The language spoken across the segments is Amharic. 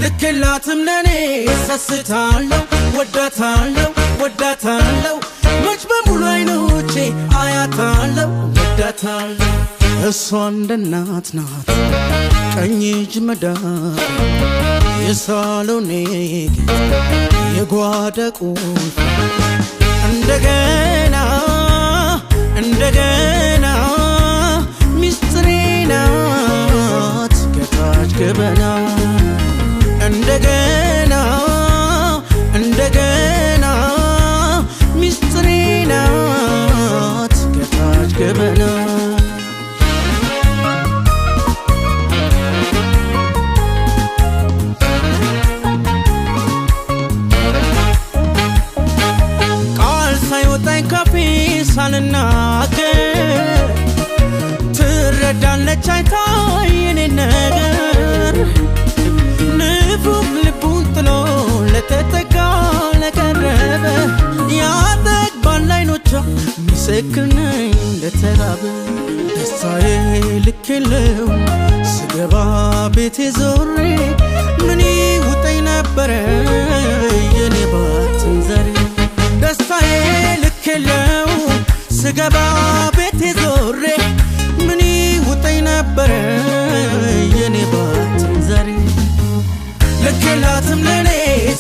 ልክላትም ለኔ ሰስታለሁ ወዳታለሁ መች በሙሉ አይኖቼ አያታለሁ ወዳታለሁ እሷ እንደ እናት ናት ቀኝ እጅ መዳፍ የሳሎኔ የጓዳ ቁልፍ እንደገና ሚስጥሬ ናት ከታች ገበና እንደገና ሚስጥሬ ናት ከታች ገበና ሳልናገር ትረዳለች አይታይ የኔ ነገር ንፉግ ልቡን ጥሎ ለተጠጋ ለቀረበ ያጠግባል አይኖቿ ምስክር ነኝ ለተራበ ደስታዬ ልክ የለው ስገባ ቤቴ ዞሬ ምን ይውጠኝ ነበረ የኔ ባትን ዘሬ ደስታዬ ልክ የለው ስገባ ቤቴ ዞሬ ምን ይውጠኝ ነበረ የኔ ባትን ዘሬ ልክላትም ለኔ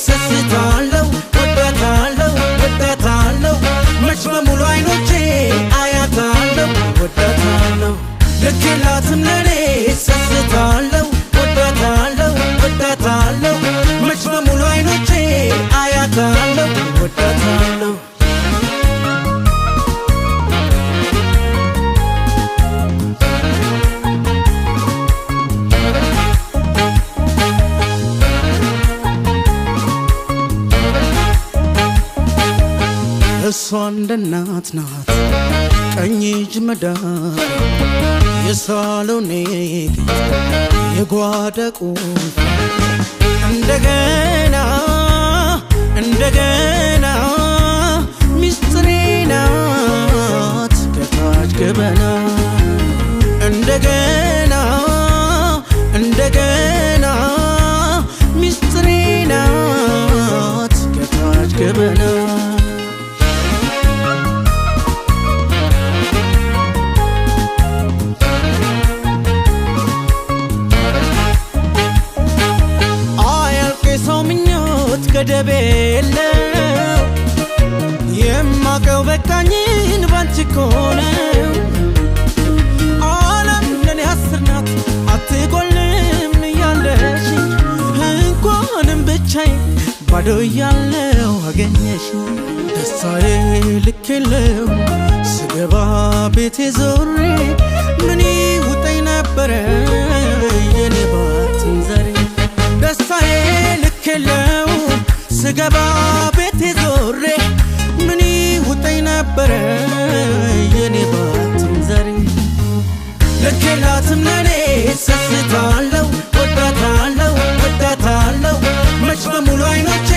ሰስታለሁ ወዳታለሁ መች በሙሉ አይኖቼ አያታለሁ ወዳታለሁ ልክላትም ለኔ ሰስታለሁ ወዳታለሁ መች በሙሉ አይኖቼ አያታለሁ ወዳታለሁ እሷ እንደ እናት ናት ቀኝ እጅ መዳፍ የሳሎኔ የጓዳ ቁልፍ እንደገና ሚስጥሬ ናት ከታች ገበና እንደገና ሚስጥሬ ናት ከታች ገበና ገደብ የለው የማቀው በቃኝን ባንቺ እኮ ነው ዓለም ለኔ አስር ናት አትጎልም እያለሽ እንኳንም ብቻዬን ባዶ እያለሁ አገኘሽ ደስታዬ ልክ የለው ስገባ ቤቴ ዞሬ ምን ይውጠኝ ነበረ የኔ ባትን ዘሬ ደስታዬ ልክ የለው ስገባ ቤቴ ዞሬ ምን ይውጠኝ ነበረ የኔ ባትን ዘሬ ልክላትም ለኔ ሰስታለሁ ወዳታለሁ መች በሙሉ አይኖቼ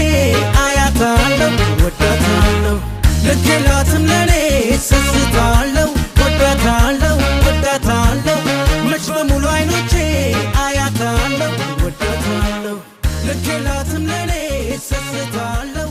አያታለሁ ወዳታለሁ ልክላትም ለኔ ሰስታለሁ ወዳታለሁ መች በሙሉ አይኖቼ አያታለሁ ወዳታለሁ ልክላትም ለኔ ሰስታለሁ